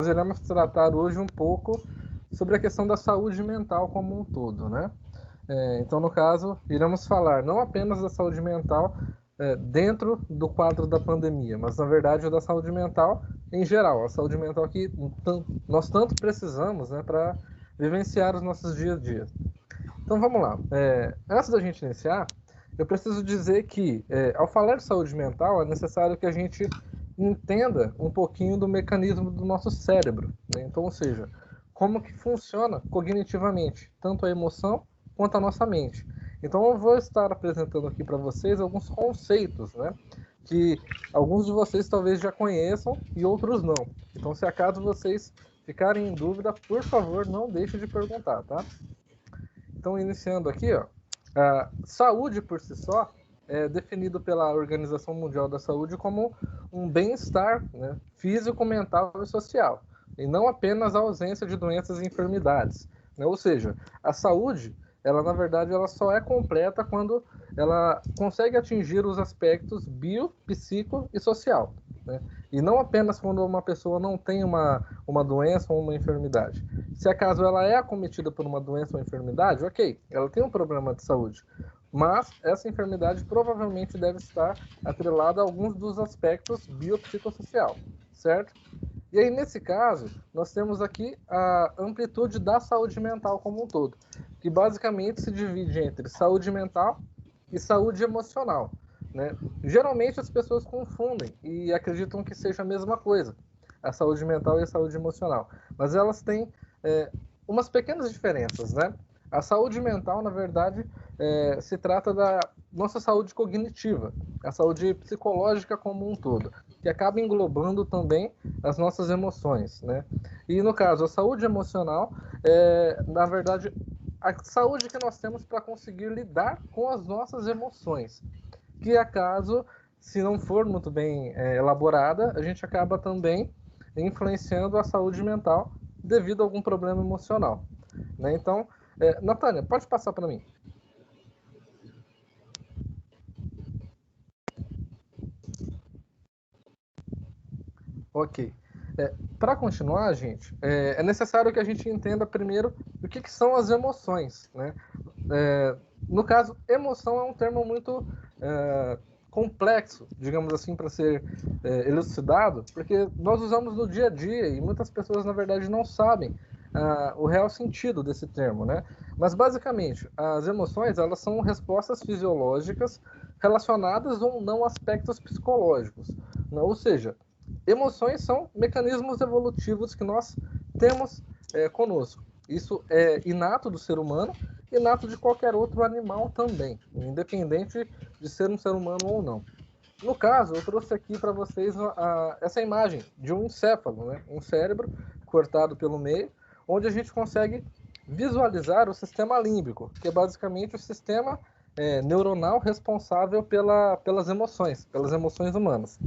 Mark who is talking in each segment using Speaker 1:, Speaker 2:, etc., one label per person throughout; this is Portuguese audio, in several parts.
Speaker 1: iremos tratar hoje um pouco sobre a questão da saúde mental como um todo, né? Então, no caso, iremos falar não apenas da saúde mental dentro do quadro da pandemia, mas, na verdade, da saúde mental em geral, a saúde mental que nós tanto precisamos, né, para vivenciar os nossos dias a dia. Então, vamos lá. Antes da gente iniciar, eu preciso dizer que, ao falar de saúde mental, é necessário que a gente entenda um pouquinho do mecanismo do nosso cérebro, né? Então, ou seja, como que funciona cognitivamente, tanto a emoção quanto a nossa mente. Então, eu vou estar apresentando aqui para vocês alguns conceitos, né, que alguns de vocês talvez já conheçam e outros não. Então, se acaso vocês ficarem em dúvida, por favor, não deixe de perguntar, tá? Então, iniciando aqui, ó, a saúde por si só é definido pela Organização Mundial da Saúde como um bem-estar, né, físico, mental e social, e não apenas a ausência de doenças e enfermidades, né? Ou seja, a saúde, ela na verdade ela só é completa quando ela consegue atingir os aspectos bio, psico e social, né? E não apenas quando uma pessoa não tem uma doença ou uma enfermidade. Se acaso ela é acometida por uma doença ou enfermidade, ok, ela tem um problema de saúde, mas essa enfermidade provavelmente deve estar atrelada a alguns dos aspectos biopsicossocial, certo? E aí, nesse caso, nós temos aqui a amplitude da saúde mental como um todo, que basicamente se divide entre saúde mental e saúde emocional, né? Geralmente as pessoas confundem e acreditam que seja a mesma coisa, a saúde mental e a saúde emocional, mas elas têm umas pequenas diferenças, né? A saúde mental, na verdade, se trata da nossa saúde cognitiva, a saúde psicológica como um todo, que acaba englobando também as nossas emoções, né? E no caso, a saúde emocional na verdade, a saúde que nós temos para conseguir lidar com as nossas emoções, que acaso, se não for muito bem elaborada, a gente acaba também influenciando a saúde mental devido a algum problema emocional, né? Então, Natânia, pode passar para mim. Ok. Para continuar, gente, é necessário que a gente entenda primeiro o que são as emoções, né? No caso, emoção é um termo muito complexo, digamos assim, para ser elucidado, porque nós usamos no dia a dia e muitas pessoas, na verdade, não sabem o real sentido desse termo, né? Mas, basicamente, as emoções, elas são respostas fisiológicas relacionadas ou não a aspectos psicológicos, né? Ou seja, emoções são mecanismos evolutivos que nós temos conosco. Isso é inato do ser humano, inato de qualquer outro animal também, independente de ser um ser humano ou não. No caso, eu trouxe aqui para vocês essa imagem de um encéfalo, né? Um cérebro cortado pelo meio, onde a gente consegue visualizar o sistema límbico, que é basicamente o sistema neuronal responsável pelas emoções humanas.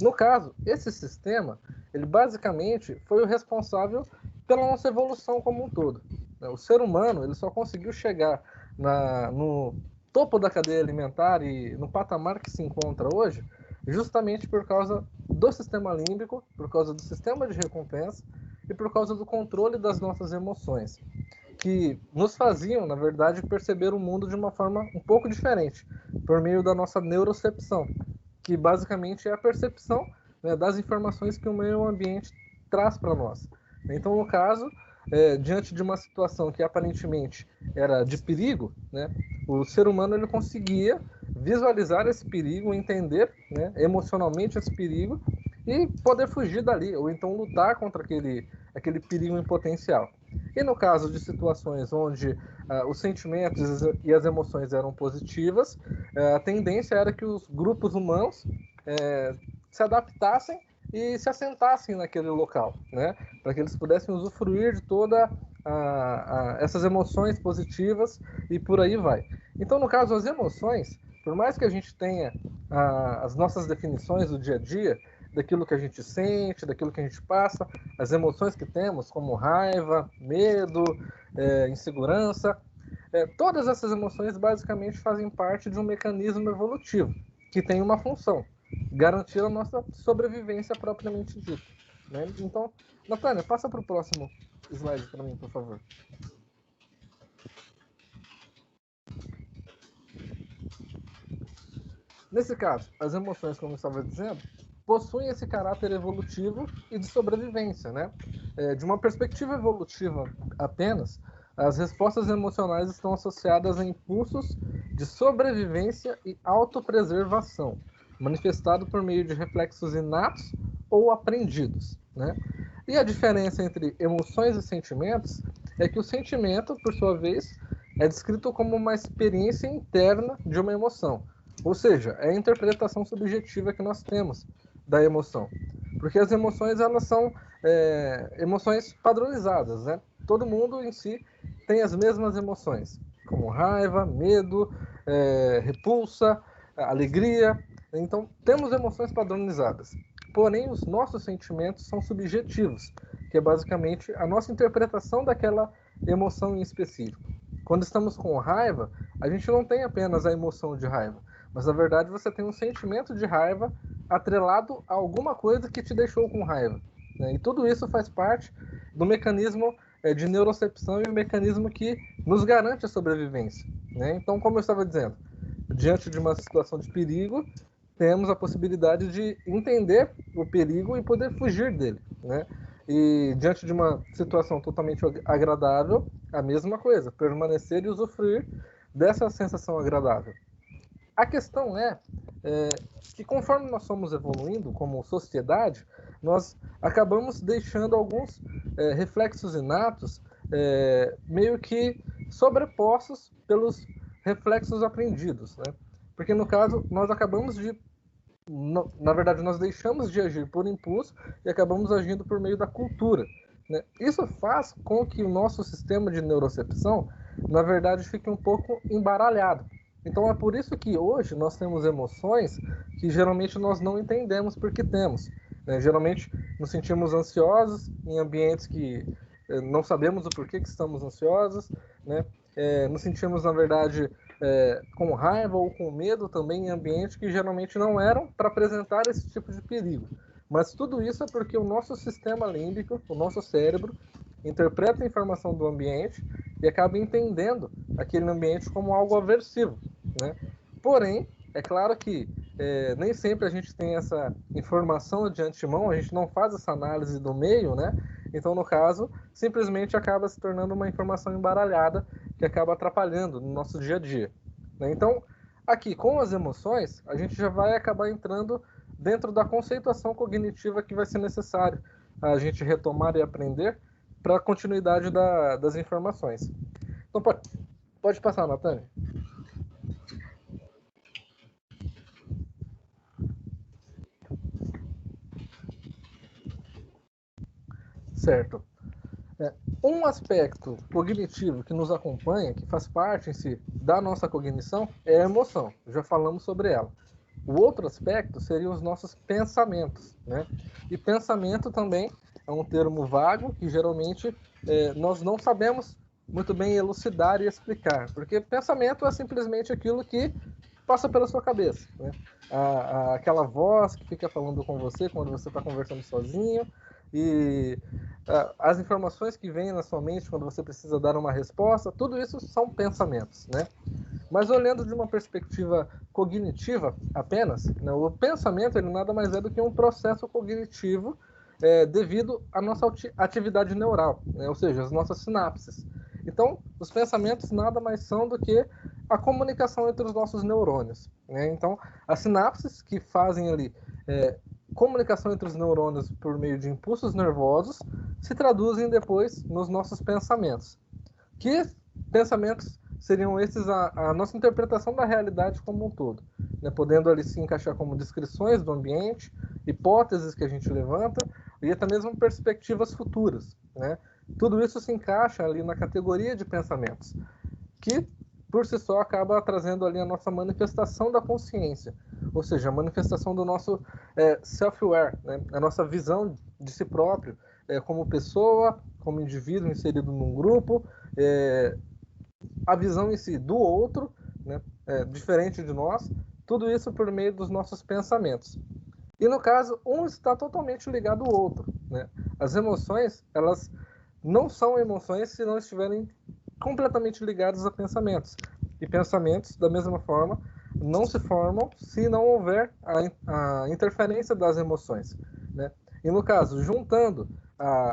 Speaker 1: No caso, esse sistema, ele basicamente foi o responsável pela nossa evolução como um todo. O ser humano, ele só conseguiu chegar no topo da cadeia alimentar e no patamar que se encontra hoje, justamente por causa do sistema límbico, por causa do sistema de recompensa e por causa do controle das nossas emoções, que nos faziam, na verdade, perceber o mundo de uma forma um pouco diferente, por meio da nossa neurocepção, que basicamente é a percepção, né, das informações que o meio ambiente traz para nós. Então, no caso, diante de uma situação que aparentemente era de perigo, né, o ser humano ele conseguia visualizar esse perigo, entender, né, emocionalmente esse perigo e poder fugir dali, ou então lutar contra aquele perigo em potencial. E no caso de situações onde os sentimentos e as emoções eram positivas, a tendência era que os grupos humanos se adaptassem e se assentassem naquele local, né? Para que eles pudessem usufruir de toda essas emoções positivas e por aí vai. Então, no caso, as emoções, por mais que a gente tenha as nossas definições do dia a dia, daquilo que a gente sente, daquilo que a gente passa, as emoções que temos, como raiva, medo, insegurança, todas essas emoções basicamente fazem parte de um mecanismo evolutivo que tem uma função: garantir a nossa sobrevivência propriamente dita. né? Então, Natânia, passa para o próximo slide para mim, por favor. Nesse caso, as emoções, como eu estava dizendo, possuem esse caráter evolutivo e de sobrevivência, né? De uma perspectiva evolutiva apenas, as respostas emocionais estão associadas a impulsos de sobrevivência e autopreservação, manifestado por meio de reflexos inatos ou aprendidos, né? E a diferença entre emoções e sentimentos é que o sentimento, por sua vez, é descrito como uma experiência interna de uma emoção, ou seja, é a interpretação subjetiva que nós temos da emoção. Porque as emoções, elas são emoções padronizadas, né? Todo mundo em si tem as mesmas emoções, como raiva, medo, repulsa, alegria. Então, temos emoções padronizadas. Porém, os nossos sentimentos são subjetivos, que é basicamente a nossa interpretação daquela emoção em específico. Quando estamos com raiva, a gente não tem apenas a emoção de raiva, mas na verdade você tem um sentimento de raiva atrelado a alguma coisa que te deixou com raiva, né? E tudo isso faz parte do mecanismo de neurocepção e o mecanismo que nos garante a sobrevivência, né? Então, como eu estava dizendo, diante de uma situação de perigo, temos a possibilidade de entender o perigo e poder fugir dele, né? E diante de uma situação totalmente agradável, a mesma coisa, permanecer e usufruir dessa sensação agradável. A questão é que conforme nós somos evoluindo como sociedade, nós acabamos deixando alguns reflexos inatos meio que sobrepostos pelos reflexos aprendidos, né? Porque no caso, nós acabamos de na verdade, nós deixamos de agir por impulso e acabamos agindo por meio da cultura, né? Isso faz com que o nosso sistema de neurocepção, na verdade, fique um pouco embaralhado. Então é por isso que hoje nós temos emoções que geralmente nós não entendemos por que temos, né? Geralmente nos sentimos ansiosos em ambientes que não sabemos o porquê que estamos ansiosos, né? Nos sentimos, na verdade, com raiva ou com medo também em ambientes que geralmente não eram para apresentar esse tipo de perigo. Mas tudo isso é porque o nosso sistema límbico, o nosso cérebro, interpreta a informação do ambiente e acaba entendendo aquele ambiente como algo aversivo, né? Porém, é claro que nem sempre a gente tem essa informação de antemão, a gente não faz essa análise do meio, né? Então, no caso, simplesmente acaba se tornando uma informação embaralhada que acaba atrapalhando no nosso dia a dia, né? Então, aqui, com as emoções, a gente já vai acabar entrando dentro da conceituação cognitiva que vai ser necessário a gente retomar e aprender para a continuidade das informações. Então, pode passar, Natânia. Certo. Um aspecto cognitivo que nos acompanha, que faz parte em si da nossa cognição, é a emoção. Já falamos sobre ela. O outro aspecto seriam os nossos pensamentos, né? E pensamento também é um termo vago que geralmente nós não sabemos muito bem elucidar e explicar, porque pensamento é simplesmente aquilo que passa pela sua cabeça, né? Aquela voz que fica falando com você quando você está conversando sozinho, e as informações que vêm na sua mente quando você precisa dar uma resposta, tudo isso são pensamentos, né? Mas olhando de uma perspectiva cognitiva apenas, né, o pensamento ele nada mais é do que um processo cognitivo devido à nossa atividade neural, né, ou seja, as nossas sinapses. Então, os pensamentos nada mais são do que a comunicação entre os nossos neurônios, né? Então, as sinapses que fazem ali comunicação entre os neurônios por meio de impulsos nervosos se traduzem depois nos nossos pensamentos. Que pensamentos seriam esses a nossa interpretação da realidade como um todo, né? Podendo ali se encaixar como descrições do ambiente, hipóteses que a gente levanta e até mesmo perspectivas futuras, né? Tudo isso se encaixa ali na categoria de pensamentos, que por si só acaba trazendo ali a nossa manifestação da consciência, ou seja, a manifestação do nosso self-aware, né? A nossa visão de si próprio como pessoa, como indivíduo inserido num grupo, a visão em si do outro, né? Diferente de nós, tudo isso por meio dos nossos pensamentos. E no caso, um está totalmente ligado ao outro, né? As emoções, elas não são emoções se não estiverem completamente ligadas a pensamentos. E pensamentos, da mesma forma, não se formam se não houver a interferência das emoções, né? E no caso, juntando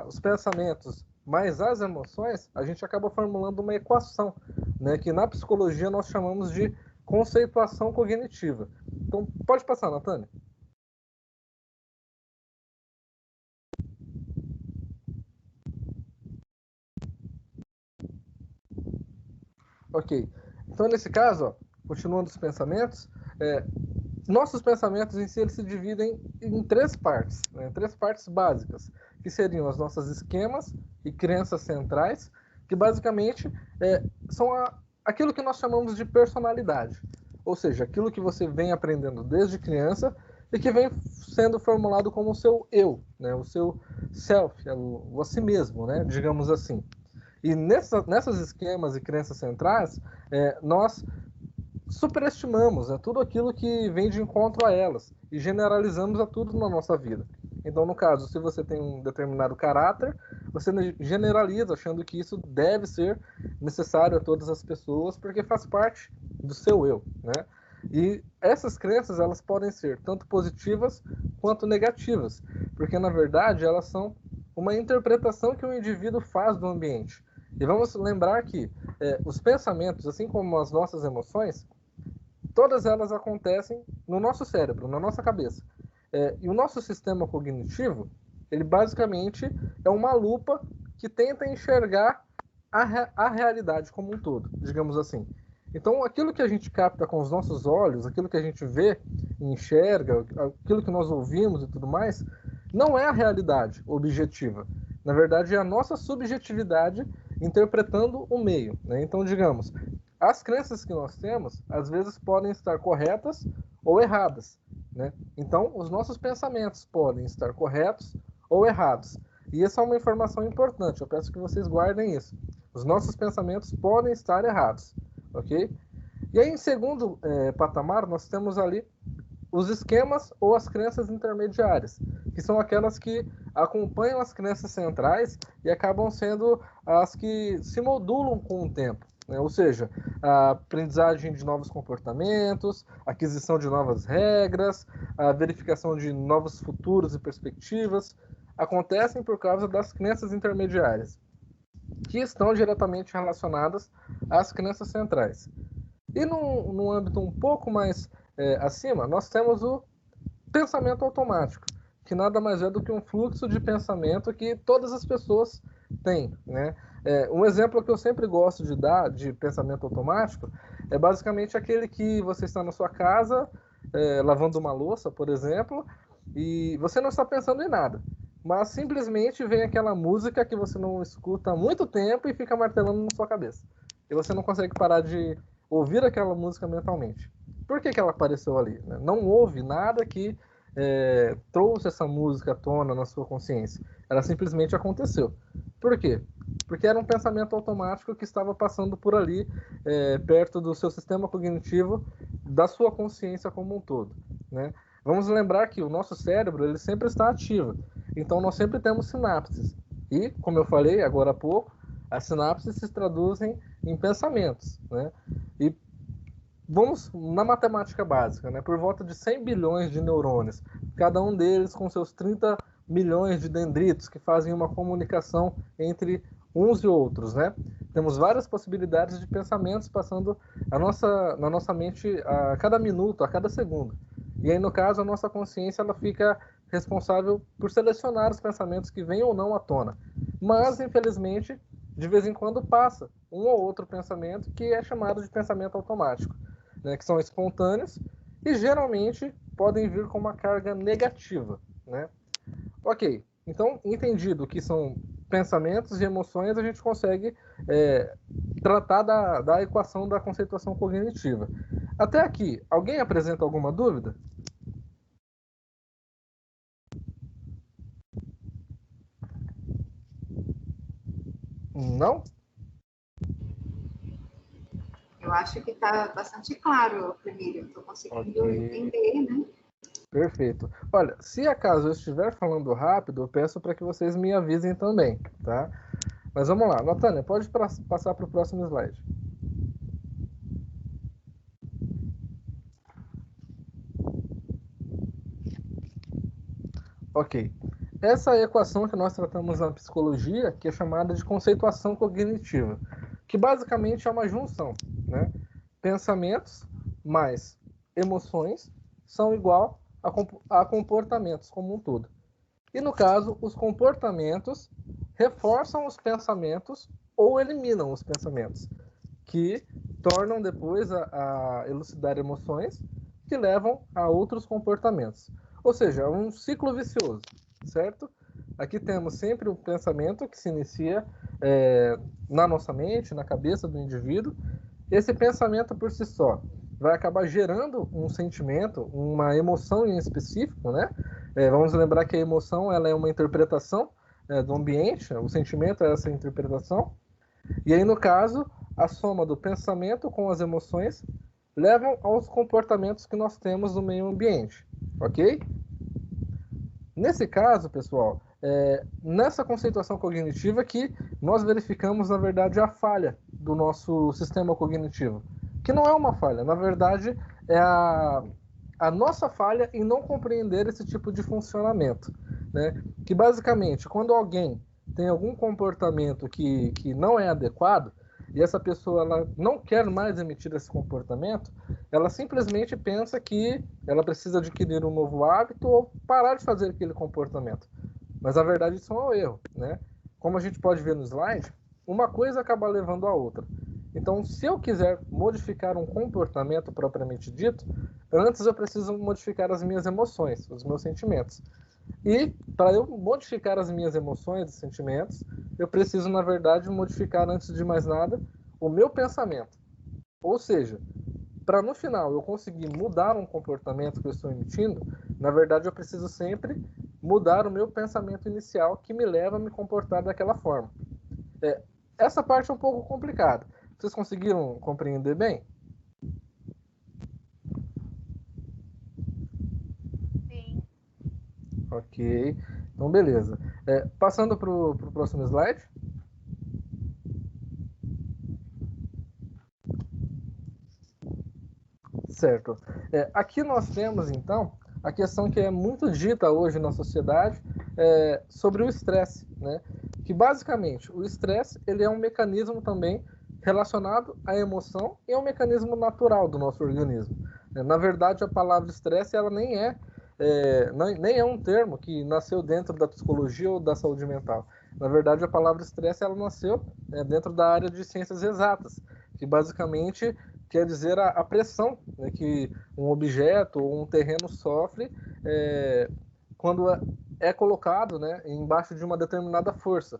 Speaker 1: os pensamentos mais as emoções, a gente acaba formulando uma equação, né, que na psicologia nós chamamos de conceituação cognitiva. Então, pode passar, Natânia. Ok. Então, nesse caso, ó, continuando os pensamentos, nossos pensamentos em si eles se dividem em três partes, né? Três partes básicas, que seriam as nossas esquemas e crenças centrais, que basicamente são aquilo que nós chamamos de personalidade, ou seja, aquilo que você vem aprendendo desde criança e que vem sendo formulado como o seu eu, né? O seu self, o a si mesmo, né? Digamos assim. E nessas esquemas e crenças centrais, nós superestimamos, né, tudo aquilo que vem de encontro a elas e generalizamos a tudo na nossa vida. Então, no caso, se você tem um determinado caráter, você generaliza achando que isso deve ser necessário a todas as pessoas porque faz parte do seu eu, né? E essas crenças, elas podem ser tanto positivas quanto negativas, porque na verdade elas são uma interpretação que o indivíduo faz do ambiente. E vamos lembrar que os pensamentos, assim como as nossas emoções, todas elas acontecem no nosso cérebro, na nossa cabeça. E o nosso sistema cognitivo, ele basicamente é uma lupa que tenta enxergar a realidade como um todo, digamos assim. Então, aquilo que a gente capta com os nossos olhos, aquilo que a gente vê e enxerga, aquilo que nós ouvimos e tudo mais, não é a realidade objetiva. Na verdade, é a nossa subjetividade interpretando o meio, né? Então, digamos, as crenças que nós temos, às vezes, podem estar corretas ou erradas, né? Então, os nossos pensamentos podem estar corretos ou errados. E essa é uma informação importante, eu peço que vocês guardem isso. Os nossos pensamentos podem estar errados, ok? E aí, em segundo patamar, nós temos ali os esquemas ou as crenças intermediárias, que são aquelas que acompanham as crenças centrais e acabam sendo as que se modulam com o tempo, né? Ou seja, a aprendizagem de novos comportamentos, aquisição de novas regras, a verificação de novos futuros e perspectivas, acontecem por causa das crenças intermediárias, que estão diretamente relacionadas às crenças centrais. E num âmbito um pouco mais acima, nós temos o pensamento automático, que nada mais é do que um fluxo de pensamento que todas as pessoas têm, né? Um exemplo que eu sempre gosto de dar de pensamento automático é basicamente aquele que você está na sua casa, lavando uma louça, por exemplo, e você não está pensando em nada, mas simplesmente vem aquela música que você não escuta há muito tempo e fica martelando na sua cabeça. E você não consegue parar de ouvir aquela música mentalmente. Por que ela apareceu ali? Né? Não houve nada que trouxe essa música à tona na sua consciência. Ela simplesmente aconteceu. Por quê? Porque era um pensamento automático que estava passando por ali, perto do seu sistema cognitivo, da sua consciência como um todo, né? Vamos lembrar que o nosso cérebro ele sempre está ativo. Então nós sempre temos sinapses. E, como eu falei agora há pouco, as sinapses se traduzem em pensamentos, né? E vamos na matemática básica, né? Por volta de 100 bilhões de neurônios, cada um deles com seus 30 milhões de dendritos que fazem uma comunicação entre uns e outros, né? Temos várias possibilidades de pensamentos passando na nossa mente a cada minuto, a cada segundo. E aí, no caso, a nossa consciência ela fica responsável por selecionar os pensamentos que vêm ou não à tona. Mas, infelizmente, de vez em quando passa um ou outro pensamento que é chamado de pensamento automático, né, que são espontâneos e geralmente podem vir com uma carga negativa, né? Ok, então entendido que são pensamentos e emoções, a gente consegue tratar da equação da conceituação cognitiva. Até aqui, alguém apresenta alguma dúvida? Não?
Speaker 2: Eu acho que está bastante claro, Camilo. Estou
Speaker 1: Ok.
Speaker 2: conseguindo entender, né?
Speaker 1: Perfeito. Olha, se acaso eu estiver falando rápido, eu peço para que vocês me avisem também, tá? Mas vamos lá. Natânia, pode passar para o próximo slide. Ok. Essa é a equação que nós tratamos na psicologia, que é chamada de conceituação cognitiva, que basicamente é uma junção, né? Pensamentos mais emoções são igual a comportamentos como um todo. E no caso, os comportamentos reforçam os pensamentos ou eliminam os pensamentos, que tornam depois a elucidar emoções que levam a outros comportamentos. Ou seja, é um ciclo vicioso, certo? Aqui temos sempre um pensamento que se inicia na nossa mente, na cabeça do indivíduo. Esse pensamento por si só vai acabar gerando um sentimento, uma emoção em específico, né? Vamos lembrar que a emoção ela é uma interpretação do ambiente, o sentimento é essa interpretação. E aí, no caso, a soma do pensamento com as emoções levam aos comportamentos que nós temos no meio ambiente, ok? Nesse caso, pessoal, nessa conceituação cognitiva que nós verificamos, na verdade, a falha do nosso sistema cognitivo, que não é uma falha, na verdade, é a nossa falha em não compreender esse tipo de funcionamento, né? Que basicamente, quando alguém tem algum comportamento que não é adequado, e essa pessoa ela não quer mais emitir esse comportamento, ela simplesmente pensa que ela precisa adquirir um novo hábito ou parar de fazer aquele comportamento. Mas a verdade isso é um erro, né? Como a gente pode ver no slide, uma coisa acaba levando a outra. Então, se eu quiser modificar um comportamento propriamente dito, antes eu preciso modificar as minhas emoções, os meus sentimentos. E para eu modificar as minhas emoções e sentimentos, eu preciso, na verdade, modificar, antes de mais nada, o meu pensamento. Ou seja, para no final eu conseguir mudar um comportamento que eu estou emitindo, na verdade eu preciso sempre mudar o meu pensamento inicial que me leva a me comportar daquela forma. Essa parte é um pouco complicada. Vocês conseguiram compreender bem?
Speaker 2: Sim.
Speaker 1: Ok. Então, beleza. Passando para o próximo slide. Certo. Aqui nós temos, então, a questão que é muito dita hoje na sociedade sobre o estresse, né? Que, basicamente, o estresse ele é um mecanismo também relacionado à emoção e é um mecanismo natural do nosso organismo. Na verdade, a palavra estresse ela nem é um termo que nasceu dentro da psicologia ou da saúde mental. Na verdade, a palavra estresse ela nasceu dentro da área de ciências exatas, que basicamente quer dizer a pressão, né, que um objeto ou um terreno sofre quando é colocado, né, embaixo de uma determinada força.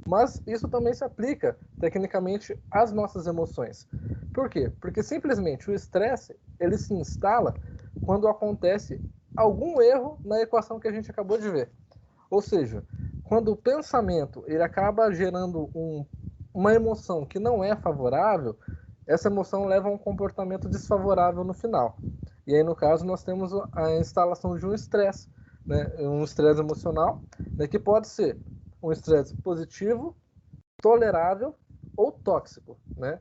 Speaker 1: Mas isso também se aplica, tecnicamente, às nossas emoções. Por quê? Porque simplesmente o estresse ele se instala quando acontece algum erro na equação que a gente acabou de ver. Ou seja, quando o pensamento ele acaba gerando uma emoção que não é favorável, essa emoção leva a um comportamento desfavorável no final. E aí, no caso, nós temos a instalação de um estresse, né? Um estresse emocional, né? Que pode ser um estresse positivo, tolerável ou tóxico, né?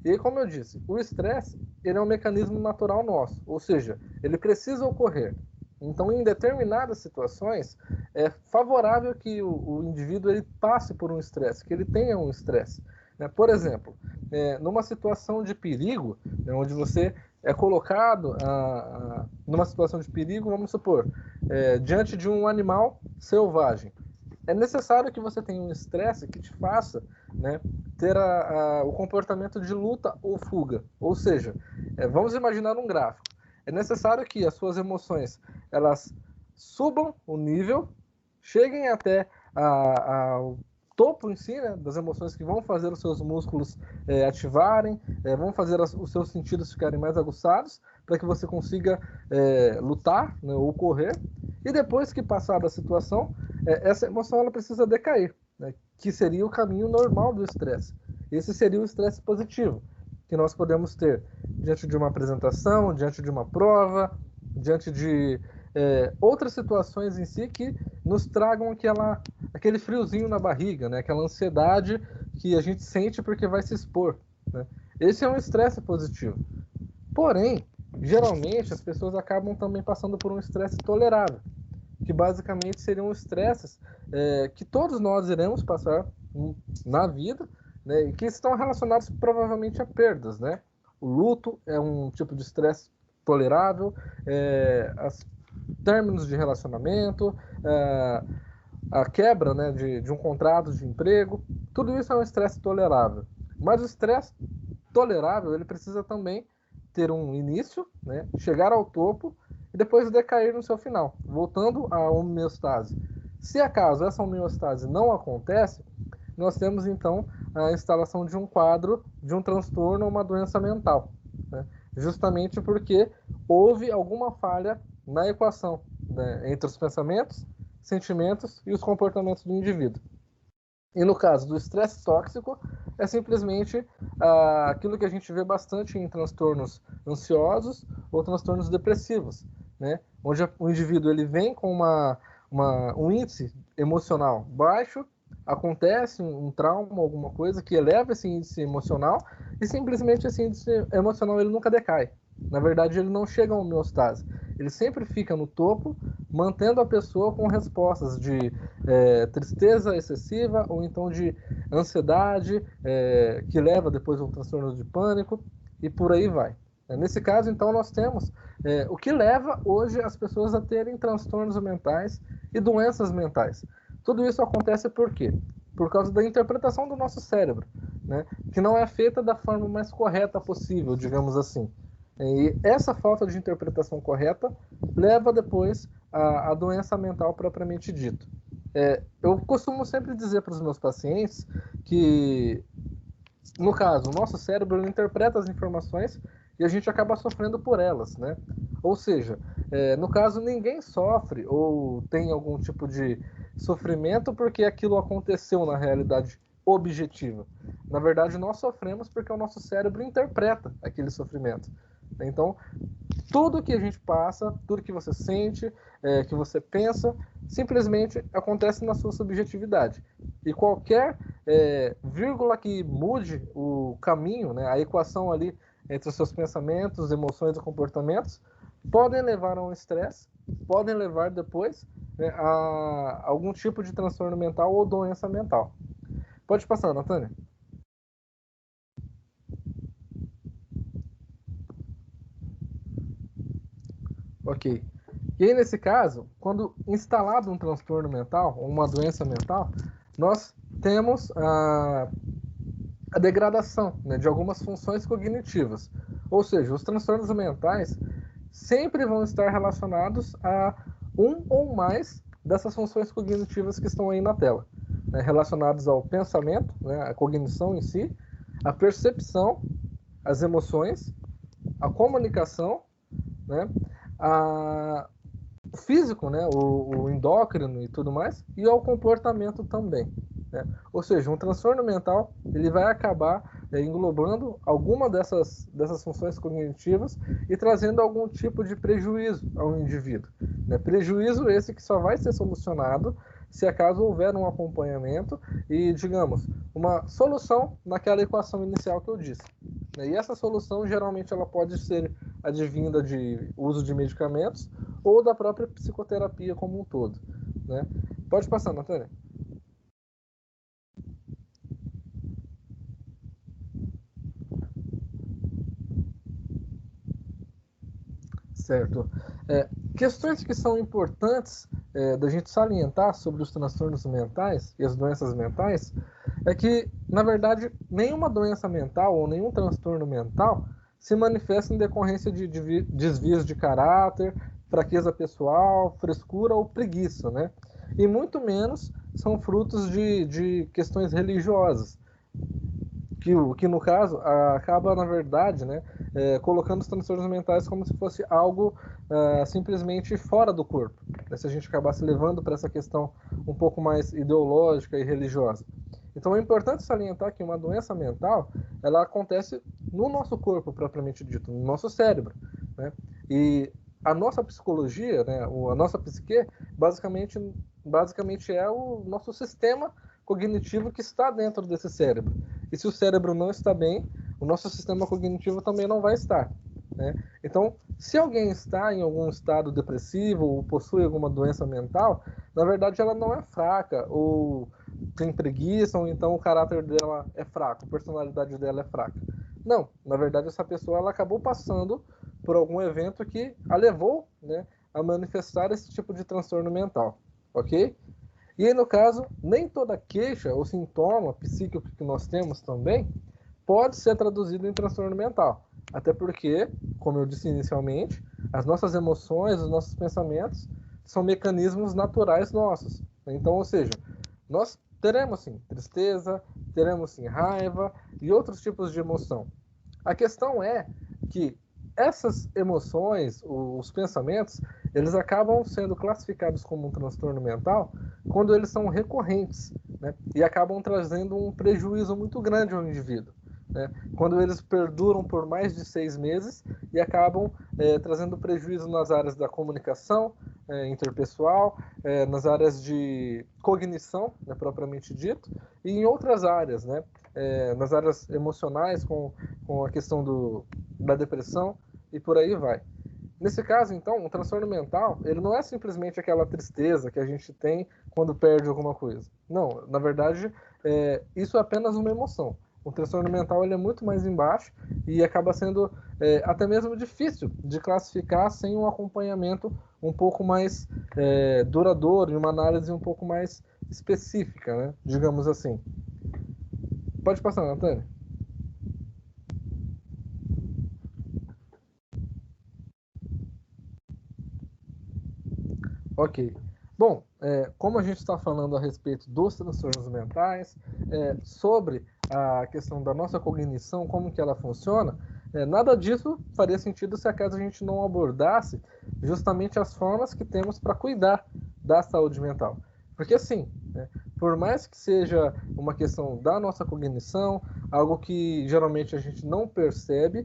Speaker 1: E aí, como eu disse, o estresse ele é um mecanismo natural nosso, ou seja, ele precisa ocorrer. Então, em determinadas situações, é favorável que o indivíduo ele passe por um estresse, que ele tenha um estresse. Né? Por exemplo, numa situação de perigo, né, onde você é colocado numa situação de perigo, vamos supor, diante de um animal selvagem. É necessário que você tenha um estresse que te faça, né, ter o comportamento de luta ou fuga. Ou seja, vamos imaginar um gráfico. É necessário que as suas emoções elas subam o nível, cheguem até o topo em si, né, das emoções que vão fazer os seus músculos ativarem, vão fazer os seus sentidos ficarem mais aguçados, para que você consiga lutar, né, ou correr. E depois que passar da situação, essa emoção ela precisa decair, né, que seria o caminho normal do estresse. Esse seria o estresse positivo, que nós podemos ter diante de uma apresentação, diante de uma prova, diante de outras situações em si que nos tragam aquele friozinho na barriga, né? Aquela ansiedade que a gente sente porque vai se expor, né? Esse é um estresse positivo. Porém, geralmente as pessoas acabam também passando por um estresse tolerável, que basicamente seriam estresses que todos nós iremos passar na vida, né, e que estão relacionados provavelmente a perdas, né? O luto é um tipo de estresse tolerável, as términos de relacionamento, a quebra, né, de um contrato de emprego, tudo isso é um estresse tolerável. Mas o estresse tolerável, ele precisa também ter um início, né, chegar ao topo e depois decair no seu final, voltando à homeostase. Se acaso essa homeostase não acontece, nós temos então a instalação de um quadro, de um transtorno ou uma doença mental, né? Justamente porque houve alguma falha na equação, né, entre os pensamentos, sentimentos e os comportamentos do indivíduo. E no caso do estresse tóxico, é simplesmente aquilo que a gente vê bastante em transtornos ansiosos ou transtornos depressivos, né? Onde o indivíduo ele vem com um índice emocional baixo, acontece um trauma, alguma coisa que eleva esse índice emocional e simplesmente esse índice emocional ele nunca decai. Na verdade, ele não chega a homeostase. Ele sempre fica no topo, mantendo a pessoa com respostas de tristeza excessiva ou então de ansiedade, que leva depois a um transtorno de pânico e por aí vai. Nesse caso, então, nós temos o que leva hoje as pessoas a terem transtornos mentais e doenças mentais. Tudo isso acontece por quê? Por causa da interpretação do nosso cérebro, né? Que não é feita da forma mais correta possível, digamos assim. E essa falta de interpretação correta leva depois à doença mental propriamente dita. Eu costumo sempre dizer para os meus pacientes que, no caso, o nosso cérebro ele interpreta as informações e a gente acaba sofrendo por elas, né? Ou seja, no caso, ninguém sofre ou tem algum tipo de sofrimento porque aquilo aconteceu na realidade objetiva. Na verdade, nós sofremos porque o nosso cérebro interpreta aquele sofrimento. Então, tudo que a gente passa, tudo que você sente, que você pensa, simplesmente acontece na sua subjetividade. E qualquer vírgula que mude o caminho, né, a equação ali entre os seus pensamentos, emoções e comportamentos, podem levar a um estresse, podem levar depois, né, a algum tipo de transtorno mental ou doença mental. Pode passar, Natânia. Ok. E aí, nesse caso, quando instalado um transtorno mental ou uma doença mental, nós temos a degradação, né, de algumas funções cognitivas. Ou seja, os transtornos mentais sempre vão estar relacionados a um ou mais dessas funções cognitivas que estão aí na tela, né, relacionados ao pensamento, né, a cognição em si, a percepção, as emoções, a comunicação, né, o físico, né, o endócrino e tudo mais, e ao comportamento também, né? Ou seja, um transtorno mental ele vai acabar englobando alguma dessas funções cognitivas e trazendo algum tipo de prejuízo ao indivíduo, né? Prejuízo esse que só vai ser solucionado se acaso houver um acompanhamento e, digamos, uma solução naquela equação inicial que eu disse. E essa solução, geralmente, ela pode ser advinda de uso de medicamentos ou da própria psicoterapia como um todo, né? Pode passar, Natânia. Certo. Questões que são importantes da gente salientar sobre os transtornos mentais e as doenças mentais é que, na verdade, nenhuma doença mental ou nenhum transtorno mental se manifesta em decorrência de desvios de caráter, fraqueza pessoal, frescura ou preguiça, né? E muito menos são frutos de questões religiosas, que no caso acaba, na verdade, né, colocando os transtornos mentais como se fosse algo simplesmente fora do corpo, né, se a gente acabasse levando para essa questão um pouco mais ideológica e religiosa. Então é importante salientar que uma doença mental ela acontece no nosso corpo propriamente dito, no nosso cérebro, né? E a nossa psicologia, né, a nossa psique, basicamente é o nosso sistema cognitivo que está dentro desse cérebro. E se o cérebro não está bem, o nosso sistema cognitivo também não vai estar, né? Então, se alguém está em algum estado depressivo ou possui alguma doença mental, na verdade ela não é fraca, ou tem preguiça, ou então o caráter dela é fraco, a personalidade dela é fraca. Não, na verdade essa pessoa ela acabou passando por algum evento que a levou, né, a manifestar esse tipo de transtorno mental, ok? E aí, no caso, nem toda queixa ou sintoma psíquico que nós temos também pode ser traduzido em transtorno mental. Até porque, como eu disse inicialmente, as nossas emoções, os nossos pensamentos são mecanismos naturais nossos. Então, ou seja, nós teremos sim tristeza, teremos sim raiva e outros tipos de emoção. A questão é que essas emoções, os pensamentos, eles acabam sendo classificados como um transtorno mental quando eles são recorrentes, né? E acabam trazendo um prejuízo muito grande ao indivíduo, né? Quando eles perduram por mais de 6 meses e acabam trazendo prejuízo nas áreas da comunicação interpessoal, nas áreas de cognição, né, propriamente dito, e em outras áreas, né? Nas áreas emocionais, com a questão da depressão e por aí vai. Nesse caso, então, o transtorno mental, ele não é simplesmente aquela tristeza que a gente tem quando perde alguma coisa. Não, na verdade, isso é apenas uma emoção. O transtorno mental ele é muito mais embaixo e acaba sendo até mesmo difícil de classificar sem um acompanhamento um pouco mais duradouro e uma análise um pouco mais específica, né? Digamos assim. Pode passar, Natânia. Ok. Bom, como a gente está falando a respeito dos transtornos mentais, sobre a questão da nossa cognição, como que ela funciona, nada disso faria sentido se acaso a gente não abordasse justamente as formas que temos para cuidar da saúde mental. Porque assim, né, por mais que seja uma questão da nossa cognição, algo que geralmente a gente não percebe,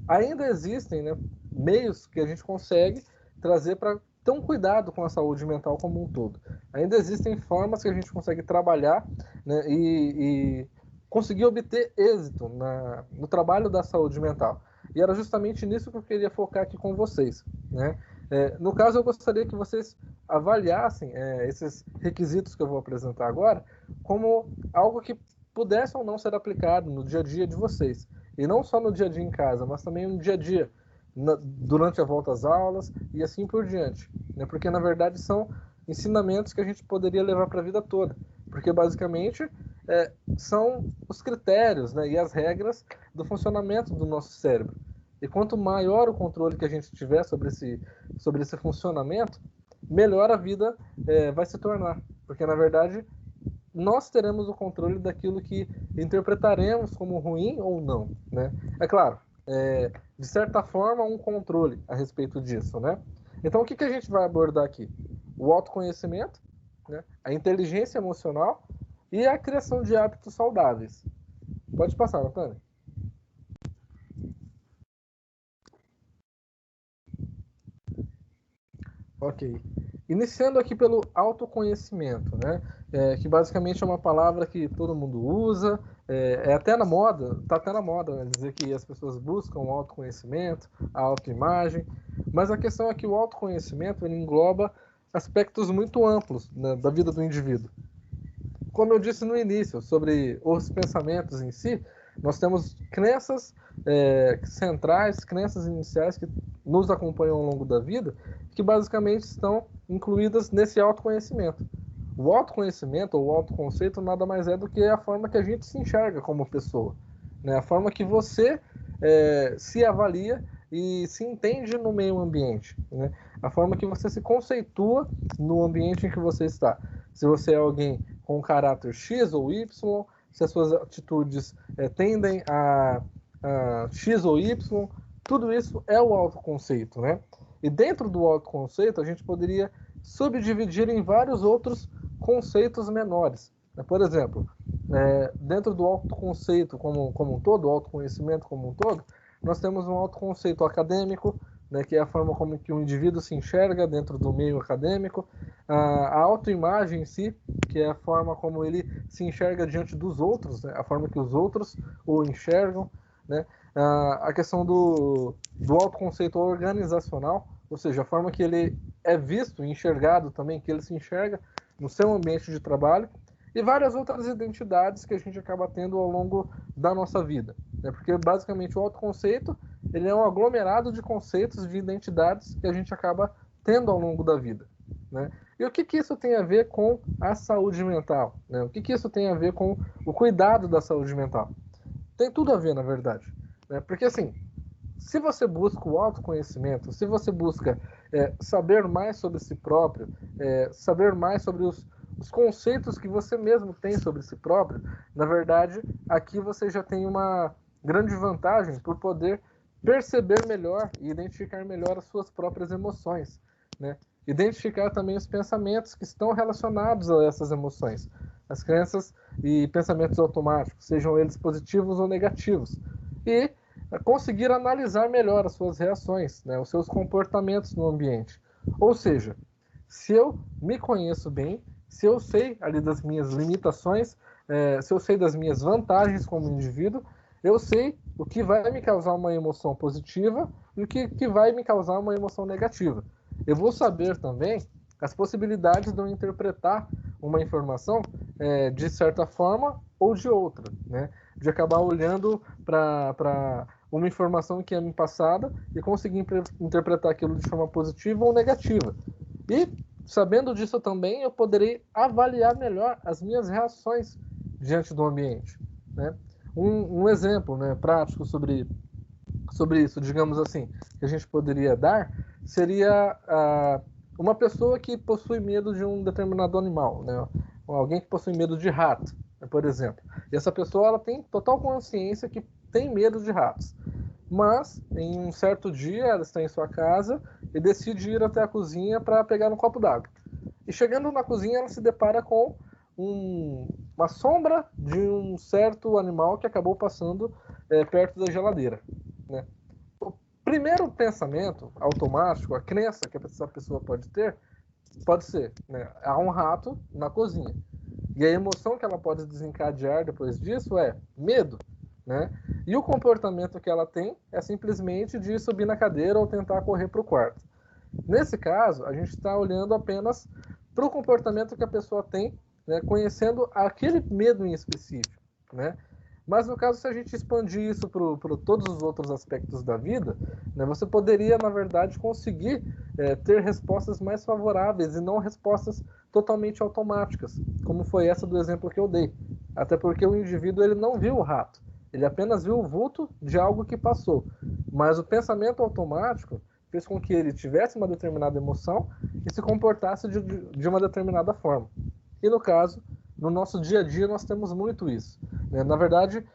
Speaker 1: ainda existem, né, meios que a gente consegue trazer para ter um cuidado com a saúde mental como um todo. Ainda existem formas que a gente consegue trabalhar, né, e conseguir obter êxito no trabalho da saúde mental. E era justamente nisso que eu queria focar aqui com vocês, né? No caso, eu gostaria que vocês avaliassem esses requisitos que eu vou apresentar agora como algo que pudesse ou não ser aplicado no dia a dia de vocês. E não só no dia a dia em casa, mas também no dia a dia, durante a volta às aulas e assim por diante, né? Porque na verdade são ensinamentos que a gente poderia levar para a vida toda, porque basicamente são os critérios, né, e as regras do funcionamento do nosso cérebro. E quanto maior o controle que a gente tiver sobre esse funcionamento, melhor a vida vai se tornar, porque na verdade nós teremos o controle daquilo que interpretaremos como ruim ou não, né? É claro, de certa forma, um controle a respeito disso, né? Então, o que a gente vai abordar aqui? O autoconhecimento, né? A inteligência emocional e a criação de hábitos saudáveis. Pode passar, Natânia. Ok. Iniciando aqui pelo autoconhecimento, né? Que basicamente é uma palavra que todo mundo usa, até na moda, tá até na moda, né? Dizer que as pessoas buscam o autoconhecimento, a autoimagem, mas a questão é que o autoconhecimento ele engloba aspectos muito amplos, né, da vida do indivíduo. Como eu disse no início, sobre os pensamentos em si, nós temos crenças centrais, crenças iniciais que nos acompanham ao longo da vida, que basicamente estão incluídas nesse autoconhecimento. O autoconhecimento ou o autoconceito nada mais é do que a forma que a gente se enxerga como pessoa, né? A forma que você se avalia e se entende no meio ambiente, né? A forma que você se conceitua no ambiente em que você está. Se você é alguém com caráter X ou Y, se as suas atitudes tendem a X ou Y, tudo isso é o autoconceito, né? E dentro do autoconceito, a gente poderia subdividir em vários outros conceitos menores. Por exemplo, dentro do autoconceito como um todo, o autoconhecimento como um todo, nós temos um autoconceito acadêmico, né, que é a forma como que o indivíduo se enxerga dentro do meio acadêmico, a autoimagem em si, que é a forma como ele se enxerga diante dos outros, né, a forma que os outros o enxergam, né, a questão do autoconceito organizacional, ou seja, a forma que ele é visto e enxergado também, que ele se enxerga no seu ambiente de trabalho, e várias outras identidades que a gente acaba tendo ao longo da nossa vida, né? Porque basicamente o autoconceito ele é um aglomerado de conceitos, de identidades que a gente acaba tendo ao longo da vida, né? E o que isso tem a ver com a saúde mental, né? O que isso tem a ver com o cuidado da saúde mental? Tem tudo a ver, na verdade, né? Porque assim, se você busca o autoconhecimento, se você busca saber mais sobre si próprio, saber mais sobre os conceitos que você mesmo tem sobre si próprio, na verdade, aqui você já tem uma grande vantagem por poder perceber melhor e identificar melhor as suas próprias emoções, né? Identificar também os pensamentos que estão relacionados a essas emoções, as crenças e pensamentos automáticos, sejam eles positivos ou negativos. E conseguir analisar melhor as suas reações, né, os seus comportamentos no ambiente. Ou seja, se eu me conheço bem, se eu sei ali das minhas limitações, se eu sei das minhas vantagens como indivíduo, eu sei o que vai me causar uma emoção positiva e o que vai me causar uma emoção negativa. Eu vou saber também as possibilidades de eu interpretar uma informação de certa forma ou de outra, né? De acabar olhando para uma informação que é me passada e conseguir interpretar aquilo de forma positiva ou negativa. E, sabendo disso também, eu poderei avaliar melhor as minhas reações diante do ambiente, né? Um exemplo, né, prático sobre isso, digamos assim, que a gente poderia dar, seria uma pessoa que possui medo de um determinado animal, né? Alguém que possui medo de rato, né, por exemplo. E essa pessoa ela tem total consciência que tem medo de ratos. Mas, em um certo dia, ela está em sua casa e decide ir até a cozinha para pegar um copo d'água. E chegando na cozinha, ela se depara com uma sombra de um certo animal que acabou passando perto da geladeira, né? O primeiro pensamento automático, a crença que essa pessoa pode ser, né, há um rato na cozinha. E a emoção que ela pode desencadear depois disso é medo, né? E o comportamento que ela tem é simplesmente de subir na cadeira ou tentar correr para o quarto. Nesse caso, a gente está olhando apenas para o comportamento que a pessoa tem, né, conhecendo aquele medo em específico, né? Mas no caso, se a gente expandir isso para todos os outros aspectos da vida, né, você poderia, na verdade, conseguir ter respostas mais favoráveis e não respostas totalmente automáticas, como foi essa do exemplo que eu dei. Até porque o indivíduo ele não viu o rato, ele apenas viu o vulto de algo que passou. Mas o pensamento automático fez com que ele tivesse uma determinada emoção e se comportasse de uma determinada forma. E no caso, no nosso dia a dia, nós temos muito isso. Na verdade,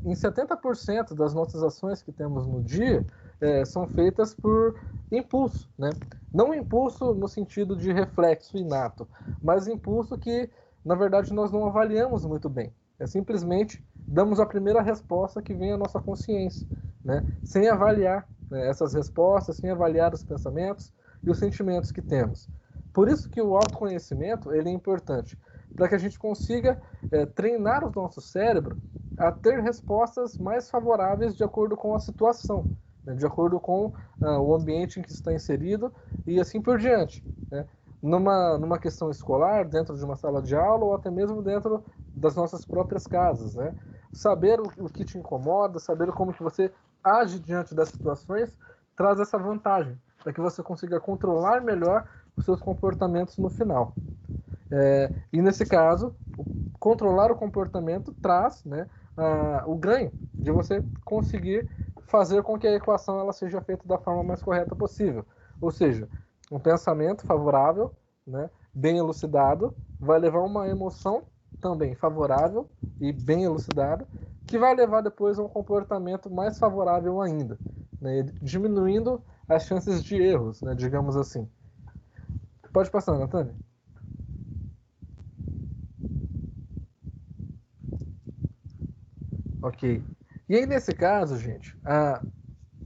Speaker 1: em 70% das nossas ações que temos no dia são feitas por impulso, né? Não impulso no sentido de reflexo inato, mas impulso que, na verdade, nós não avaliamos muito bem. É simplesmente damos a primeira resposta que vem à nossa consciência, né? Sem avaliar essas respostas, sem avaliar os pensamentos e os sentimentos que temos. Por isso que o autoconhecimento ele é importante, para que a gente consiga treinar o nosso cérebro a ter respostas mais favoráveis de acordo com a situação, né? De acordo com o ambiente em que está inserido e assim por diante, né? Numa questão escolar, dentro de uma sala de aula ou até mesmo dentro das nossas próprias casas, né? Saber o que te incomoda, saber como que você age diante das situações, traz essa vantagem, para que você consiga controlar melhor os seus comportamentos no final. E nesse caso, controlar o comportamento traz, né, o ganho de você conseguir fazer com que a equação ela seja feita da forma mais correta possível. Ou seja, um pensamento favorável, né, bem elucidado, vai levar uma emoção também favorável e bem elucidada, que vai levar depois a um comportamento mais favorável ainda, né, diminuindo as chances de erros, né, digamos assim. Pode passar, Natânia. Ok. E aí, nesse caso, gente,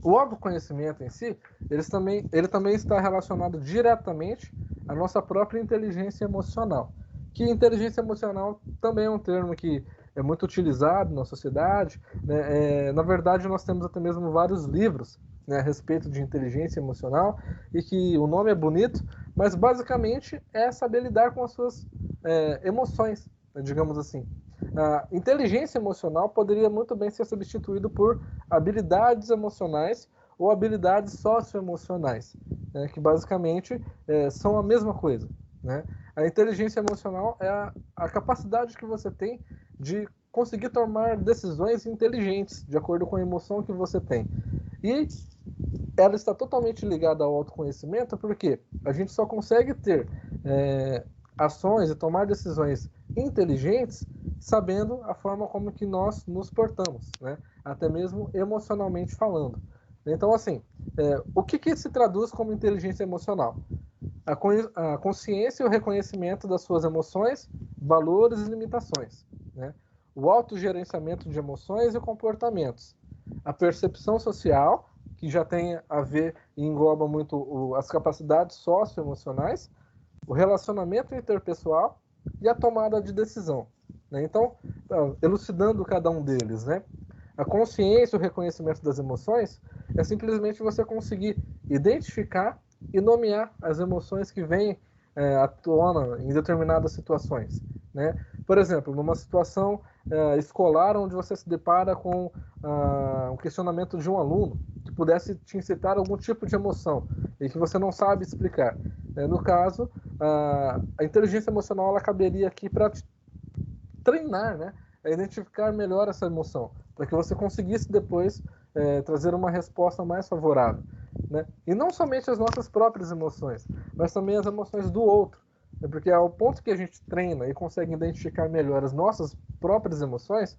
Speaker 1: o autoconhecimento em si, ele também está relacionado diretamente à nossa própria inteligência emocional. Que inteligência emocional também é um termo que é muito utilizado na sociedade, né? Na verdade, nós temos até mesmo vários livros, né, a respeito de inteligência emocional, e que o nome é bonito, mas basicamente é saber lidar com as suas emoções, né, digamos assim. A inteligência emocional poderia muito bem ser substituído por habilidades emocionais ou habilidades socioemocionais, né, que basicamente são a mesma coisa, né? A inteligência emocional é a capacidade que você tem de conseguir tomar decisões inteligentes, de acordo com a emoção que você tem. E ela está totalmente ligada ao autoconhecimento, porque a gente só consegue ter ações e tomar decisões inteligentes sabendo a forma como que nós nos portamos, né? Até mesmo emocionalmente falando. Então, assim, o que se traduz como inteligência emocional? A consciência e o reconhecimento das suas emoções, valores e limitações, né? O autogerenciamento de emoções e comportamentos. A percepção social, que já tem a ver e engloba muito as capacidades socioemocionais, o relacionamento interpessoal e a tomada de decisão, né? Então, elucidando cada um deles, né? A consciência, o reconhecimento das emoções é simplesmente você conseguir identificar e nomear as emoções que vêm à tona em determinadas situações, né? Por exemplo, numa situação escolar onde você se depara com um questionamento de um aluno que pudesse te incitar algum tipo de emoção e que você não sabe explicar. No caso, a inteligência emocional ela caberia aqui para treinar, né, a identificar melhor essa emoção, para que você conseguisse depois trazer uma resposta mais favorável, né? E não somente as nossas próprias emoções, mas também as emoções do outro, né? Porque ao ponto que a gente treina e consegue identificar melhor as nossas próprias emoções,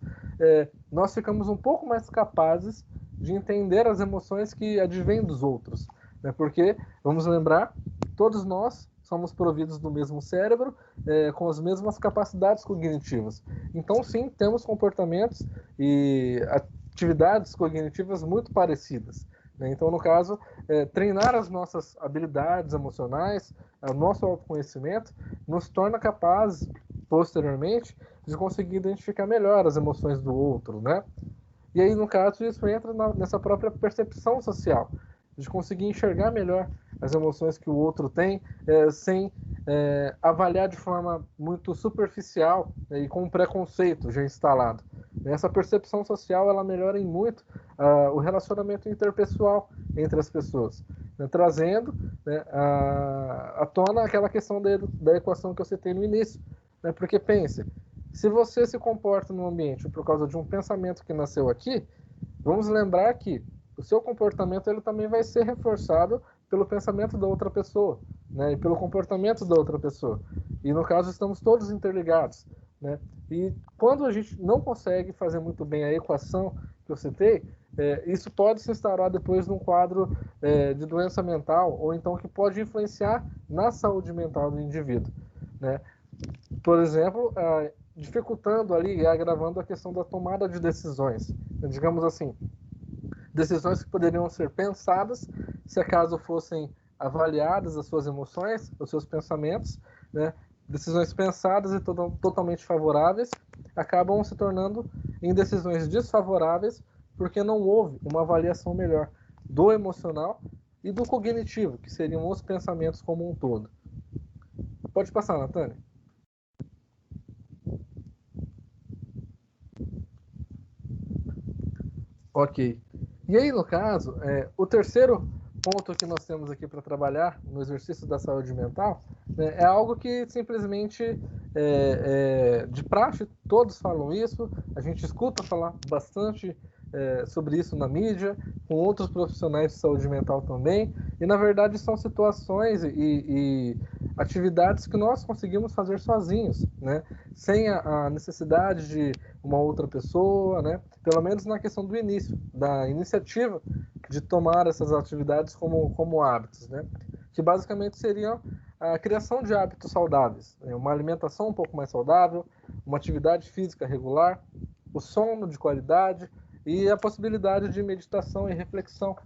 Speaker 1: nós ficamos um pouco mais capazes de entender as emoções que advêm dos outros, né? Porque, vamos lembrar, todos nós somos providos do mesmo cérebro, com as mesmas capacidades cognitivas. Então, sim, temos comportamentos e atividades cognitivas muito parecidas, né? Então, no caso, treinar as nossas habilidades emocionais, o nosso autoconhecimento, nos torna capazes, posteriormente, de conseguir identificar melhor as emoções do outro, né? E aí, no caso, isso entra nessa própria percepção social, de conseguir enxergar melhor as emoções que o outro tem, sem avaliar de forma muito superficial, e com um preconceito já instalado. Essa percepção social ela melhora em muito o relacionamento interpessoal entre as pessoas, né, trazendo, né, à tona aquela questão da equação que eu citei no início, né, porque pense, se você se comporta no ambiente por causa de um pensamento que nasceu aqui, vamos lembrar que o seu comportamento ele também vai ser reforçado pelo pensamento da outra pessoa, né, e pelo comportamento da outra pessoa. E no caso estamos todos interligados, né? E quando a gente não consegue fazer muito bem a equação que eu citei, isso pode se instaurar depois num quadro de doença mental, ou então que pode influenciar na saúde mental do indivíduo, né? Por exemplo, dificultando ali e agravando a questão da tomada de decisões, digamos assim, decisões que poderiam ser pensadas se acaso fossem avaliadas as suas emoções, os seus pensamentos, né? Decisões pensadas e totalmente favoráveis acabam se tornando em decisões desfavoráveis porque não houve uma avaliação melhor do emocional e do cognitivo, que seriam os pensamentos como um todo. Pode passar, Natânia. Ok. E aí, no caso, o terceiro ponto que nós temos aqui para trabalhar no exercício da saúde mental, né, é algo que simplesmente, de praxe, todos falam isso, a gente escuta falar bastante sobre isso na mídia, com outros profissionais de saúde mental também, e na verdade são situações e atividades que nós conseguimos fazer sozinhos, né, sem a necessidade de uma outra pessoa, né, pelo menos na questão do início, da iniciativa de tomar essas atividades como hábitos, né, que basicamente seriam a criação de hábitos saudáveis, né, uma alimentação um pouco mais saudável, uma atividade física regular, o sono de qualidade e a possibilidade de meditação e reflexão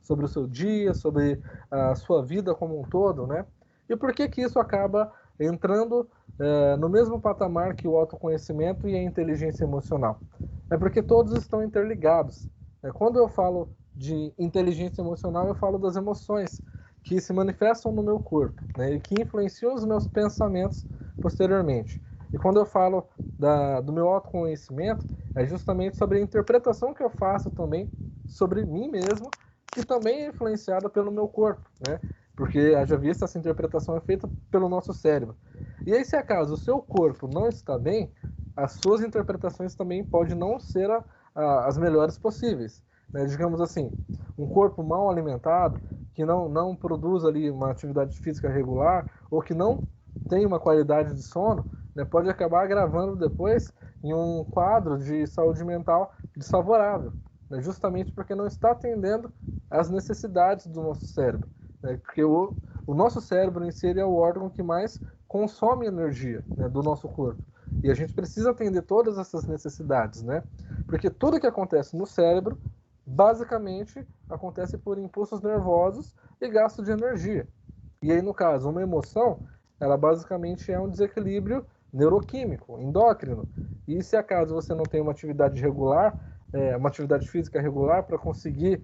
Speaker 1: sobre o seu dia, sobre a sua vida como um todo, né? E por que que isso acaba entrando no mesmo patamar que o autoconhecimento e a inteligência emocional? É porque todos estão interligados. Quando eu falo de inteligência emocional, eu falo das emoções que se manifestam no meu corpo, né, e que influenciam os meus pensamentos posteriormente. E quando eu falo do meu autoconhecimento, é justamente sobre a interpretação que eu faço também sobre mim mesmo, que também é influenciada pelo meu corpo, né? Porque, haja vista, essa interpretação é feita pelo nosso cérebro. E aí, se acaso o seu corpo não está bem, as suas interpretações também podem não ser as melhores possíveis, né? Digamos assim, um corpo mal alimentado, que não produz ali uma atividade física regular, ou que não tem uma qualidade de sono, né, pode acabar agravando depois em um quadro de saúde mental desfavorável, né, justamente porque não está atendendo às necessidades do nosso cérebro, né, porque o nosso cérebro em si é o órgão que mais consome energia, né, do nosso corpo. E a gente precisa atender todas essas necessidades, né? Porque tudo que acontece no cérebro, basicamente, acontece por impulsos nervosos e gasto de energia. E aí, no caso, uma emoção, ela basicamente é um desequilíbrio neuroquímico, endócrino. E se acaso você não tem uma atividade regular, uma atividade física regular para conseguir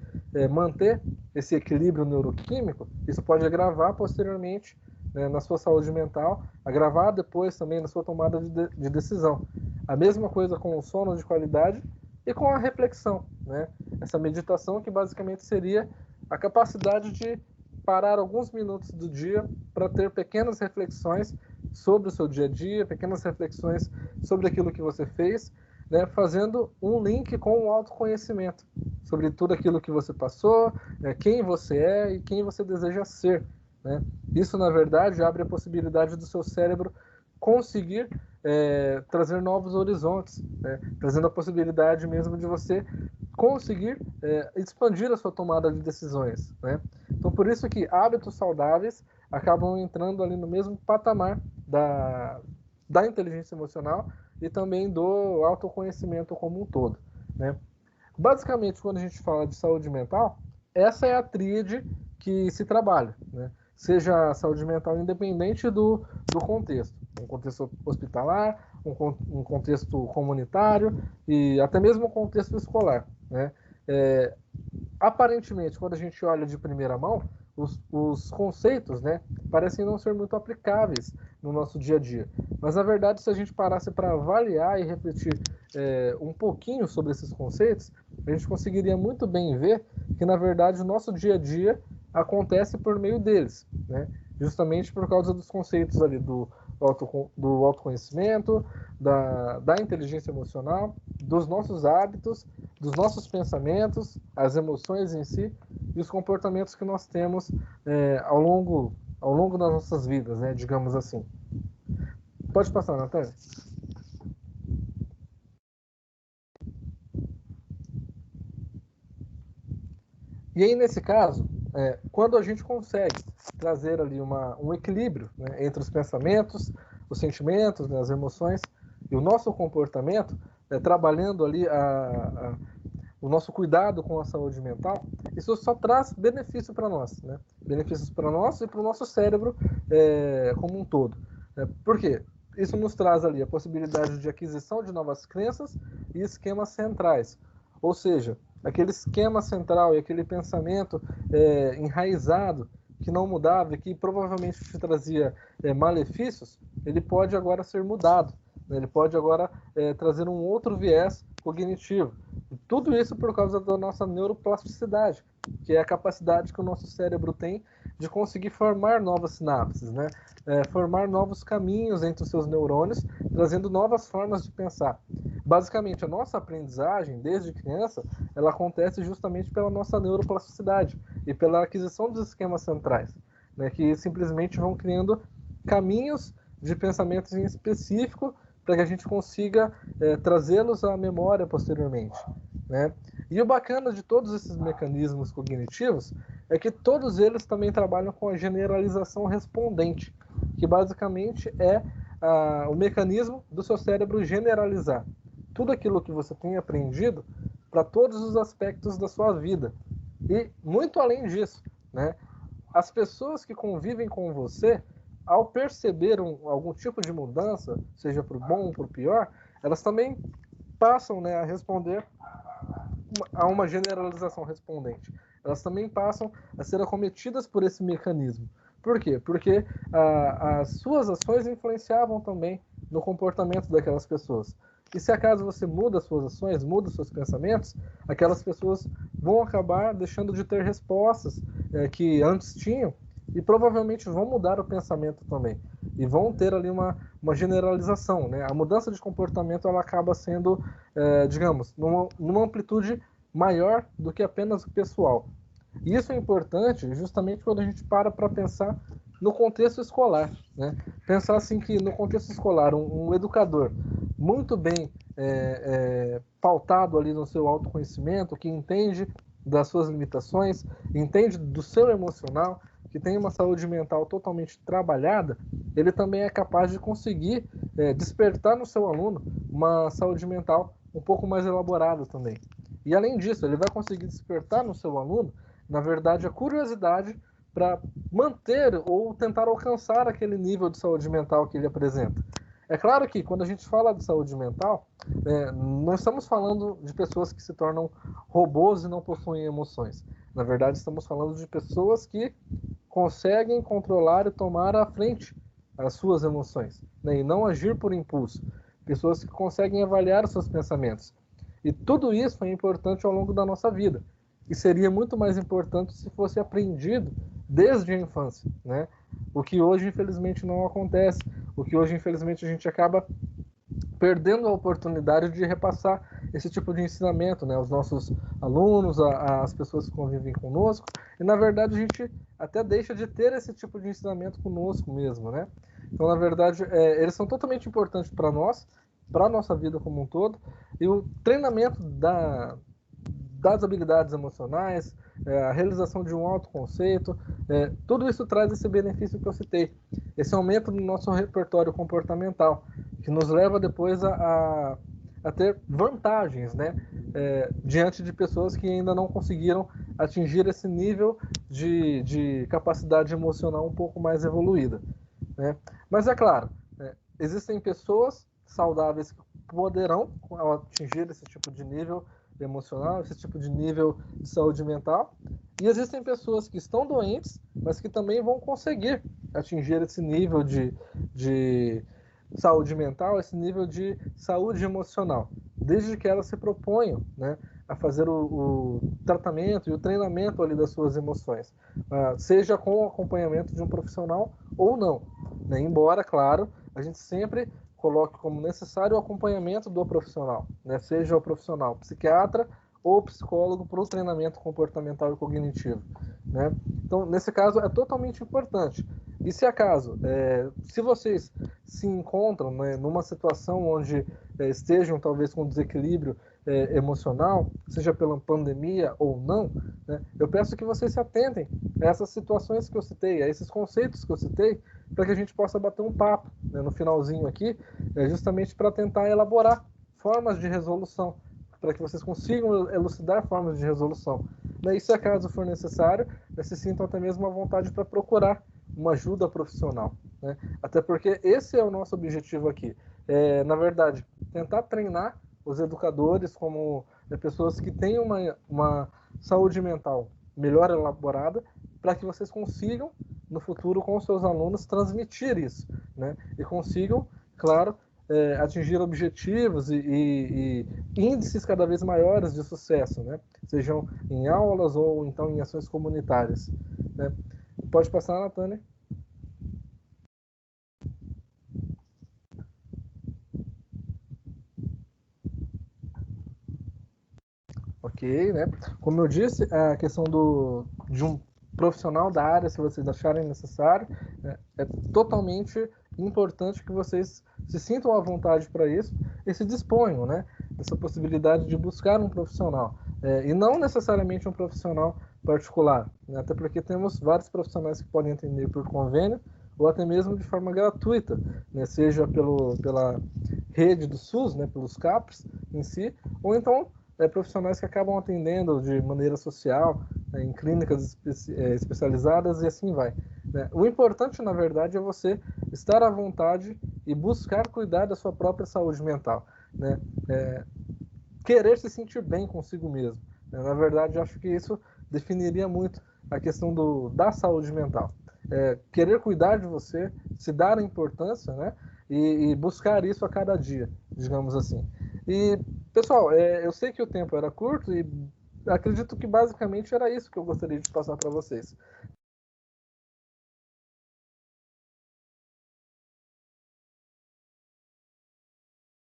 Speaker 1: manter esse equilíbrio neuroquímico, isso pode agravar posteriormente, né, na sua saúde mental, agravar depois também na sua tomada de decisão. A mesma coisa com o sono de qualidade e com a reflexão, né? Essa meditação que basicamente seria a capacidade de parar alguns minutos do dia para ter pequenas reflexões sobre o seu dia a dia, pequenas reflexões sobre aquilo que você fez, né, fazendo um link com o autoconhecimento, sobre tudo aquilo que você passou, quem você é e quem você deseja ser, né? Isso, na verdade, abre a possibilidade do seu cérebro conseguir trazer novos horizontes, né? Trazendo a possibilidade mesmo de você conseguir expandir a sua tomada de decisões, né? Então, por isso que hábitos saudáveis acabam entrando ali no mesmo patamar da inteligência emocional e também do autoconhecimento como um todo, né? Basicamente, quando a gente fala de saúde mental, essa é a tríade que se trabalha, né? Seja a saúde mental independente do contexto. Um contexto hospitalar, um contexto comunitário e até mesmo um contexto escolar, né? Aparentemente, quando a gente olha de primeira mão, os conceitos, né, parecem não ser muito aplicáveis no nosso dia a dia. Mas, na verdade, se a gente parasse para avaliar e refletir um pouquinho sobre esses conceitos, a gente conseguiria muito bem ver que, na verdade, o nosso dia a dia acontece por meio deles, né? Justamente por causa dos conceitos ali do autoconhecimento, da inteligência emocional, dos nossos hábitos, dos nossos pensamentos, as emoções em si e os comportamentos que nós temos ao longo das nossas vidas, né, digamos assim. Pode passar, Natália. E aí, nesse caso, quando a gente consegue trazer ali um equilíbrio, né, entre os pensamentos, os sentimentos, né, as emoções e o nosso comportamento, trabalhando ali o nosso cuidado com a saúde mental, isso só traz benefício para nós, né? Benefícios para nós e para o nosso cérebro como um todo. Por quê? Isso nos traz ali a possibilidade de aquisição de novas crenças e esquemas centrais. Ou seja, aquele esquema central e aquele pensamento enraizado que não mudava e que provavelmente te trazia malefícios, ele pode agora ser mudado, né? Ele pode agora trazer um outro viés cognitivo. E tudo isso por causa da nossa neuroplasticidade, que é a capacidade que o nosso cérebro tem de conseguir formar novas sinapses, né? Formar novos caminhos entre os seus neurônios, trazendo novas formas de pensar. Basicamente, a nossa aprendizagem, desde criança, ela acontece justamente pela nossa neuroplasticidade e pela aquisição dos esquemas centrais, né, que simplesmente vão criando caminhos de pensamentos em específico para que a gente consiga trazê-los à memória posteriormente, né? E o bacana de todos esses mecanismos cognitivos é que todos eles também trabalham com a generalização respondente, que basicamente é o mecanismo do seu cérebro generalizar tudo aquilo que você tem aprendido para todos os aspectos da sua vida. E muito além disso, né? As pessoas que convivem com você, ao perceber algum tipo de mudança, seja para o bom ou para o pior, elas também passam, né, a responder a uma generalização respondente. Elas também passam a ser acometidas por esse mecanismo. Por quê? Porque as suas ações influenciavam também no comportamento daquelas pessoas. E se acaso você muda as suas ações, muda os seus pensamentos, aquelas pessoas vão acabar deixando de ter respostas que antes tinham e provavelmente vão mudar o pensamento também. E vão ter ali uma generalização. Né? A mudança de comportamento ela acaba sendo, digamos, numa amplitude maior do que apenas o pessoal. E isso é importante justamente quando a gente para pensar no contexto escolar. Né? Pensar assim que no contexto escolar, um educador muito bem pautado ali no seu autoconhecimento, que entende das suas limitações, entende do seu emocional, que tem uma saúde mental totalmente trabalhada, ele também é capaz de conseguir despertar no seu aluno uma saúde mental um pouco mais elaborada também. E além disso, ele vai conseguir despertar no seu aluno, na verdade, a curiosidade para manter ou tentar alcançar aquele nível de saúde mental que ele apresenta. É claro que quando a gente fala de saúde mental, não estamos falando de pessoas que se tornam robôs e não possuem emoções. Na verdade, estamos falando de pessoas que conseguem controlar e tomar à frente as suas emoções, né? E não agir por impulso. Pessoas que conseguem avaliar os seus pensamentos. E tudo isso é importante ao longo da nossa vida. E seria muito mais importante se fosse aprendido desde a infância, né? O que hoje, infelizmente, não acontece. O que hoje, infelizmente, a gente acaba perdendo a oportunidade de repassar esse tipo de ensinamento, né, aos nossos alunos, às pessoas que convivem conosco, e na verdade a gente até deixa de ter esse tipo de ensinamento conosco mesmo, né? Então, na verdade, eles são totalmente importantes para nós, para a nossa vida como um todo, e o treinamento das habilidades emocionais, a realização de um autoconceito, tudo isso traz esse benefício que eu citei, esse aumento no nosso repertório comportamental, que nos leva depois a ter vantagens, né? Diante de pessoas que ainda não conseguiram atingir esse nível de capacidade emocional um pouco mais evoluída. Né? Mas é claro, existem pessoas saudáveis que poderão atingir esse tipo de nível emocional, esse tipo de nível de saúde mental, e existem pessoas que estão doentes, mas que também vão conseguir atingir esse nível de saúde mental, esse nível de saúde emocional, desde que elas se proponham, né, a fazer o tratamento e o treinamento ali das suas emoções, seja com o acompanhamento de um profissional ou não, né? Embora, claro, a gente sempre coloque como necessário o acompanhamento do profissional, né? Seja o profissional psiquiatra ou psicólogo para o treinamento comportamental e cognitivo, né? Então, nesse caso, é totalmente importante. E se acaso, se vocês se encontram, né, numa situação onde estejam talvez com desequilíbrio emocional, seja pela pandemia ou não, né, eu peço que vocês se atentem a essas situações que eu citei, a esses conceitos que eu citei, para que a gente possa bater um papo, né, no finalzinho aqui, justamente para tentar elaborar formas de resolução, para que vocês consigam elucidar formas de resolução. E se acaso for necessário, se sintam até mesmo à vontade para procurar uma ajuda profissional, né? Até porque esse é o nosso objetivo aqui. Na verdade, tentar treinar os educadores como pessoas que têm uma saúde mental melhor elaborada, para que vocês consigam, no futuro, com os seus alunos, transmitir isso, né? E consigam, claro, atingir objetivos e índices cada vez maiores de sucesso, né? Sejam em aulas ou então em ações comunitárias, né? Pode passar, Natânia. Ok, né? Como eu disse, a questão de um profissional da área, se vocês acharem necessário, é totalmente importante que vocês se sintam à vontade para isso e se disponham, né? Essa possibilidade de buscar um profissional. E não necessariamente um profissional particular, né? Até porque temos vários profissionais que podem atender por convênio ou até mesmo de forma gratuita, né? Seja pela rede do SUS, né? Pelos CAPs em si, ou então profissionais que acabam atendendo de maneira social, né, em clínicas especializadas e assim vai. Né? O importante, na verdade, é você estar à vontade e buscar cuidar da sua própria saúde mental. Né? Querer se sentir bem consigo mesmo. Né? Na verdade, acho que isso definiria muito a questão da saúde mental. Querer cuidar de você, se dar a importância, né? E buscar isso a cada dia, digamos assim. E, pessoal, eu sei que o tempo era curto e acredito que basicamente era isso que eu gostaria de passar para vocês.